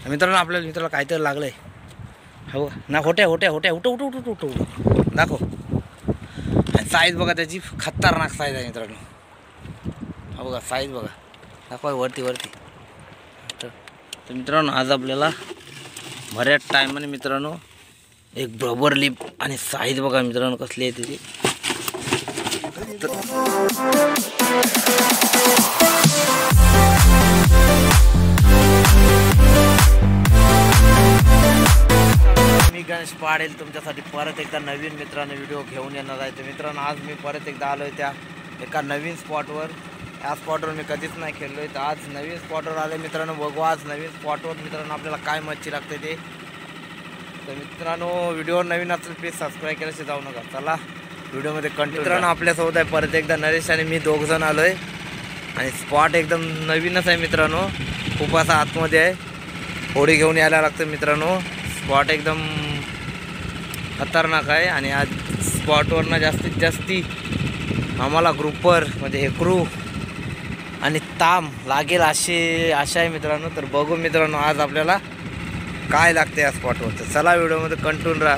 मित्रांनो आपल्या मित्राला काहीतरी लागलंय. हो ना, होट्या होट्या होट्या उठ उठ उठ उठ उठ दाखव. साईज बघा त्याची, खतरनाक साईज आहे मित्रांनो. हा बघा साईज बघा, दाखवा वरती वरती. तर मित्रांनो आज आपल्याला बऱ्याच टायमाने मित्रांनो एक बरोबर लिप आणि साईज बघा मित्रांनो कसली आहे त्याची. मी गणेश पाडेल तुमच्यासाठी परत एकदा नवीन मित्रांनो व्हिडिओ घेऊन येणार आहे. तर मित्रांनो आज मी परत एकदा आलो आहे त्या एका नवीन स्पॉटवर. या स्पॉटवर मी कधीच नाही खेळलो आहे, तर आज नवीन स्पॉटवर आलो मित्रांनो. बघू आज नवीन स्पॉटवर मित्रांनो आपल्याला काय मच्छी लागते ते. तर मित्रांनो व्हिडिओवर नवीन असेल प्लीज सबस्क्राईब केल्याशिवाय जाऊ नका. चला व्हिडिओमध्ये कंटिन्यू. मित्रांनो आपल्यासोबत आहे परत एकदा नरेश आणि मी, दोघजण आलो आहे. आणि स्पॉट एकदम नवीनच आहे मित्रांनो, खूप असा आतमध्ये आहे. होडी घेऊन यायला लागतं मित्रांनो. स्पॉट एकदम खतरनाक आहे. आणि आज स्पॉटवरनं जास्तीत जास्ती आम्हाला ग्रुपवर म्हणजे हे क्रू आणि ताम लागेल अशी आशा आहे मित्रांनो. तर बघू मित्रांनो आज आपल्याला काय लागते या स्पॉटवर. तर चला व्हिडिओमध्ये कंटिन्यू राहा.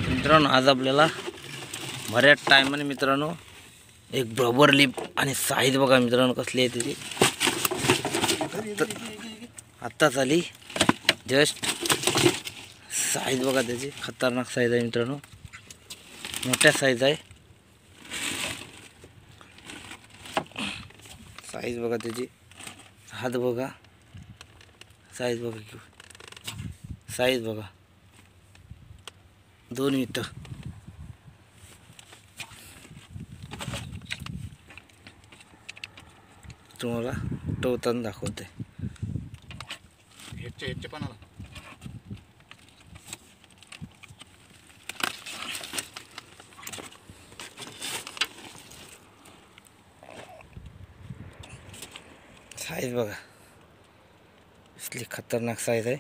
मित्रांनो आज आपल्याला बऱ्याच टायमाने मित्रांनो एक बरोबर लिप आणि साईज बघा मित्रांनो कसली आहे त्याची. आत्ताच आली जस्ट. साईज बघा त्याची, खतरनाक साईज आहे मित्रांनो, मोठ्या साईज आहे. साईज बघा त्याची, हात बघा, साईज बघा की साईज बघा, 2 मीटर. तुम्हाला टवताना दाखवते. साईज बघा कसली खतरनाक साईज आहे.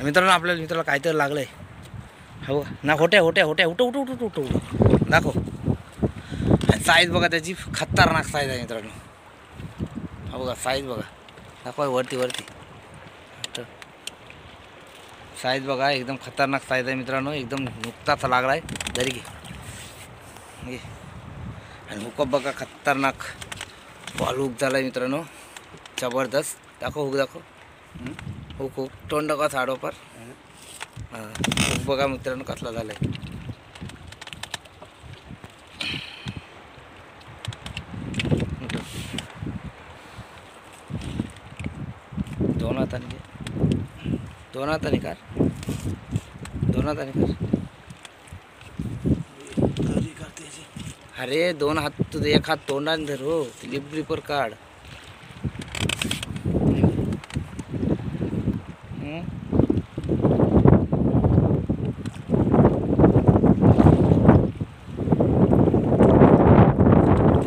मित्रांनो आपल्याला मित्राला काहीतरी लागलंय. हो ना, होट्या होट्या होट्या उठ उठ उठ उठ उठ दाखव. साईज बघा त्याची, खतरनाक साईज आहे मित्रांनो. हा बघा साईज बघा, दाखवा वरती वरती. साईज बघा एकदम खतरनाक साईज आहे मित्रांनो, एकदम नुकताच लागला आहे. जरी घे. आणि हुकअप बघा खतरनाक बॉल हुक झाला आहे मित्रांनो, जबरदस्त. दाखव हुक दाखव. हुक हुक तोंड का साडोपर. हां हुक बघा मित्रांनो कसला झाला आहे. दोन हाताने घे, दोन हाताने कर, दोन हाताने कर. अरे 2 हात तुझं, एक हात तोंडाने धर हो. लिप ग्रिपर काढ.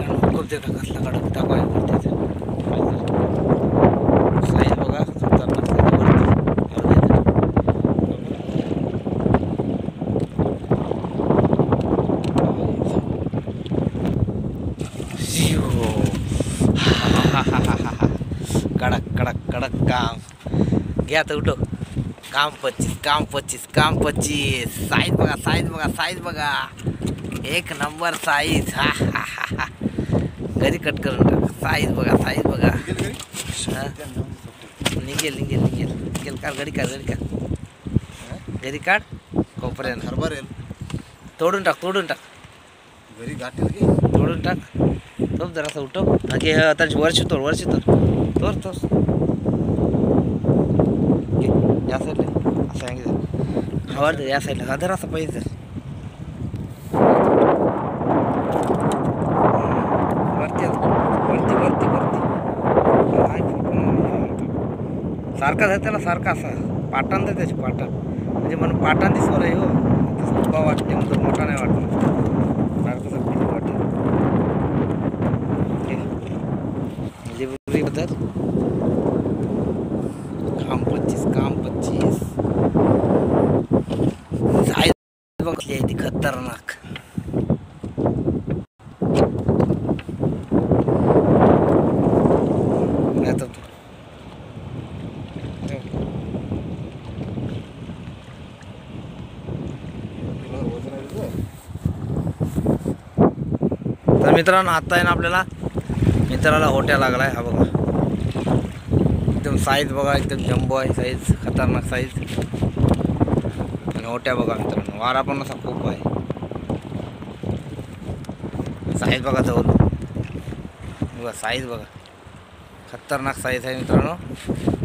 हुकअप का कसला काढ दाखवाय करते. साईज बघा खतरनाक कडक कडक कडक काम घ्या. तर उठो. काम 25 काम 25 काम 25. साईज बघा साईज बघा साईज बघा, एक नंबर साईज. हा हा हा, घरी कट करून टाक. साईज बघा साईज बघा. निघेल निघेल निघेल निघेल. काढ घडी काढ घडी काढ घरी काढ. कोपऱ्यानं हरभर तोडून टाक तोडून टाक. घरी गाठेल की तोडून टाक. तो जरासा उठव. बाकी त्याची वर्ष तोड वर्ष तोड तोर तोर. या साईडला असं सांगितलं हवा. या साईडला हा जर असं पाहिजे. वरती वरती वरती वरती सारखाच आहे त्याला, सारखा असा पाटान दे त्याची पाटान, म्हणजे म्हणून पाटान दिसवर आहे हो. तसं उभा वाटते म्हणजे मोठा नाही वाटत, सारखं वाटते. म्हणजे बघतात काम 25 काम 25. साईज बघली आहे ती खतरनाक. मित्रांनो आता आहे ना आपल्याला मित्राला होट्या लागला आहे. हा बघा एकदम साईज बघा, एकदम जम्बो आहे साईज, खतरनाक साईज. आणि होट्या बघा मित्रांनो, वारा पण असा खूप आहे. साईज बघा जवळ बघा, साईज बघा, खतरनाक साईज आहे मित्रांनो.